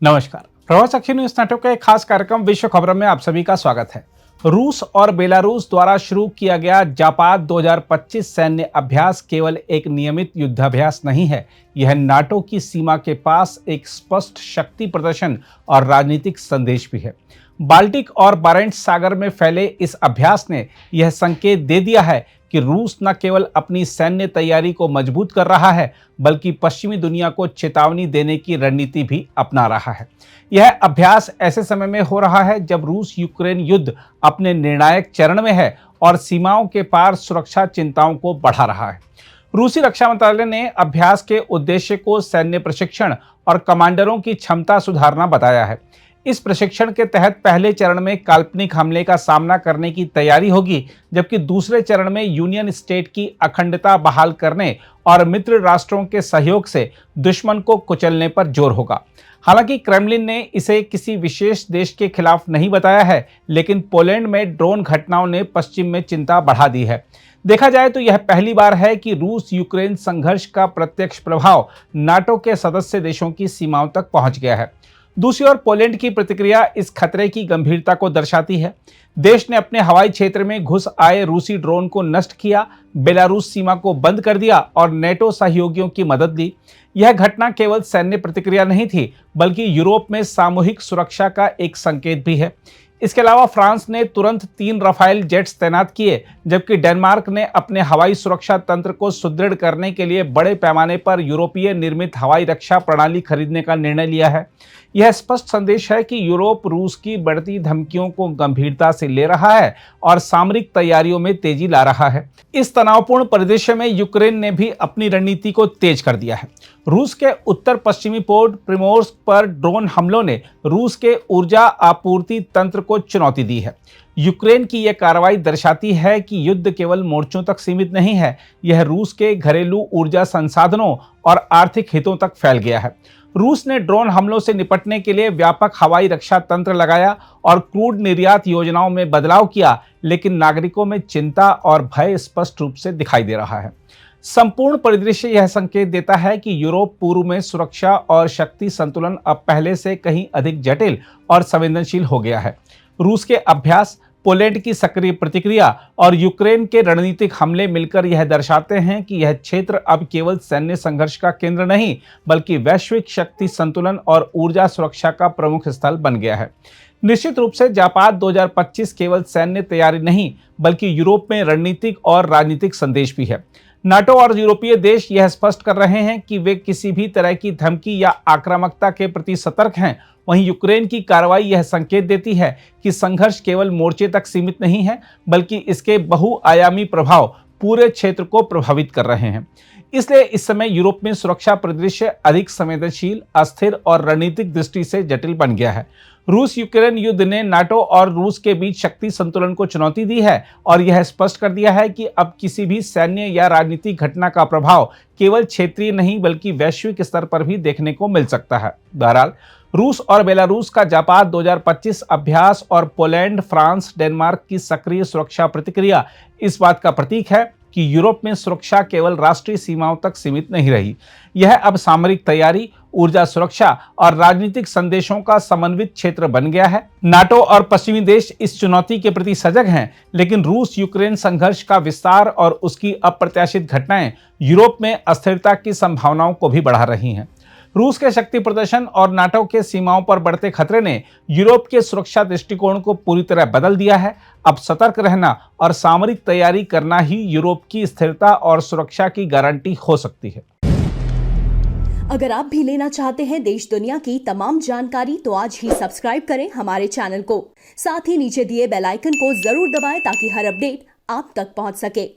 नमस्कार। प्रवास अखिल news network का एक खास कार्यक्रम विश्व खबरों में आप सभी का स्वागत है। रूस और बेलारूस द्वारा शुरू किया गया जापाद 2025 सैन्य अभ्यास केवल एक नियमित युद्धाभ्यास नहीं है, यह नाटो की सीमा के पास एक स्पष्ट शक्ति प्रदर्शन और राजनीतिक संदेश भी है। बाल्टिक और बारेंट्स सागर में फैले इस अभ्यास ने यह संकेत दे दिया है कि रूस न केवल अपनी सैन्य तैयारी को मजबूत कर रहा है, बल्कि पश्चिमी दुनिया को चेतावनी देने की रणनीति भी अपना रहा है। यह अभ्यास ऐसे समय में हो रहा है जब रूस यूक्रेन युद्ध अपने निर्णायक चरण में है और सीमाओं के पार सुरक्षा चिंताओं को बढ़ा रहा है। रूसी रक्षा मंत्रालय ने अभ्यास के उद्देश्य को सैन्य प्रशिक्षण और कमांडरों की क्षमता सुधारना बताया है। इस प्रशिक्षण के तहत पहले चरण में काल्पनिक हमले का सामना करने की तैयारी होगी, जबकि दूसरे चरण में यूनियन स्टेट की अखंडता बहाल करने और मित्र राष्ट्रों के सहयोग से दुश्मन को कुचलने पर जोर होगा। हालांकि क्रेमलिन ने इसे किसी विशेष देश के खिलाफ नहीं बताया है, लेकिन पोलैंड में ड्रोन घटनाओं ने पश्चिम में चिंता बढ़ा दी है। देखा जाए तो यह पहली बार है कि रूस यूक्रेन संघर्ष का प्रत्यक्ष प्रभाव नाटो के सदस्य देशों की सीमाओं तक पहुंच गया है। दूसरी ओर पोलैंड की प्रतिक्रिया इस खतरे की गंभीरता को दर्शाती है। देश ने अपने हवाई क्षेत्र में घुस आए रूसी ड्रोन को नष्ट किया, बेलारूस सीमा को बंद कर दिया और नेटो सहयोगियों की मदद ली। यह घटना केवल सैन्य प्रतिक्रिया नहीं थी, बल्कि यूरोप में सामूहिक सुरक्षा का एक संकेत भी है। इसके अलावा फ्रांस ने तुरंत 3 राफेल जेट्स तैनात किए, जबकि डेनमार्क ने अपने हवाई सुरक्षा तंत्र को सुदृढ़ करने के लिए बड़े पैमाने पर यूरोपीय निर्मित हवाई रक्षा प्रणाली खरीदने का निर्णय लिया है। यह स्पष्ट संदेश है कि यूरोप रूस की बढ़ती धमकियों को गंभीरता से ले रहा है और सामरिक तैयारियों में तेजी ला रहा है। इस तनावपूर्ण परिदृश्य में यूक्रेन ने भी अपनी रणनीति को तेज कर दिया है। रूस के उत्तर पश्चिमी पोर्ट प्रिमोर्स्क पर ड्रोन हमलों ने रूस के ऊर्जा आपूर्ति तंत्र को चुनौती दी है। यूक्रेन की यह कार्रवाई दर्शाती है कि युद्ध केवल मोर्चों तक सीमित नहीं है, यह रूस के घरेलू ऊर्जा संसाधनों और आर्थिक हितों तक फैल गया है। रूस ने ड्रोन हमलों से निपटने के लिए व्यापक हवाई रक्षा तंत्र लगाया और क्रूड निर्यात योजनाओं में बदलाव किया, लेकिन नागरिकों में चिंता और भय स्पष्ट रूप से दिखाई दे रहा है। संपूर्ण परिदृश्य यह संकेत देता है कि यूरोप पूर्व में सुरक्षा और शक्ति संतुलन अब पहले से कहीं अधिक जटिल और संवेदनशील हो गया है। रूस के अभ्यास, पोलैंड की सक्रिय प्रतिक्रिया और यूक्रेन के रणनीतिक हमले मिलकर यह दर्शाते हैं कि यह क्षेत्र अब केवल सैन्य संघर्ष का केंद्र नहीं, बल्कि वैश्विक शक्ति संतुलन और ऊर्जा सुरक्षा का प्रमुख स्थल बन गया है। निश्चित रूप से जापाद 2025 केवल सैन्य तैयारी नहीं, बल्कि यूरोप में रणनीतिक और राजनीतिक संदेश भी है। नाटो और यूरोपीय देश यह स्पष्ट कर रहे हैं कि वे किसी भी तरह की धमकी या आक्रामकता के प्रति सतर्क हैं। वहीं यूक्रेन की कार्रवाई यह संकेत देती है कि संघर्ष केवल मोर्चे तक सीमित नहीं है, बल्कि इसके बहुआयामी प्रभाव पूरे क्षेत्र को प्रभावित कर रहे हैं। इसलिए इस समय यूरोप में सुरक्षा परिदृश्य अधिक संवेदनशील, अस्थिर और रणनीतिक दृष्टि से जटिल बन गया है। रूस यूक्रेन युद्ध ने नाटो और रूस के बीच शक्ति संतुलन को चुनौती दी है और यह स्पष्ट कर दिया है कि अब किसी भी सैन्य या राजनीतिक घटना का प्रभाव केवल क्षेत्रीय नहीं, बल्कि वैश्विक स्तर पर भी देखने को मिल सकता है। बहरहाल, रूस और बेलारूस का जापाद 2025 अभ्यास और पोलैंड, फ्रांस, डेनमार्क की सक्रिय सुरक्षा प्रतिक्रिया इस बात का प्रतीक है कि यूरोप में सुरक्षा केवल राष्ट्रीय सीमाओं तक सीमित नहीं रही। यह अब सामरिक तैयारी, ऊर्जा सुरक्षा और राजनीतिक संदेशों का समन्वित क्षेत्र बन गया है। नाटो और पश्चिमी देश इस चुनौती के प्रति सजग हैं, लेकिन रूस यूक्रेन संघर्ष का विस्तार और उसकी अप्रत्याशित घटनाएं यूरोप में अस्थिरता की संभावनाओं को भी बढ़ा रही हैं। रूस के शक्ति प्रदर्शन और नाटो के सीमाओं पर बढ़ते खतरे ने यूरोप के सुरक्षा दृष्टिकोण को पूरी तरह बदल दिया है। अब सतर्क रहना और सामरिक तैयारी करना ही यूरोप की स्थिरता और सुरक्षा की गारंटी हो सकती है। अगर आप भी लेना चाहते हैं देश दुनिया की तमाम जानकारी, तो आज ही सब्सक्राइब करें हमारे चैनल को। साथ ही नीचे दिए बेल आइकन को जरूर दबाएं ताकि हर अपडेट आप तक पहुंच सके।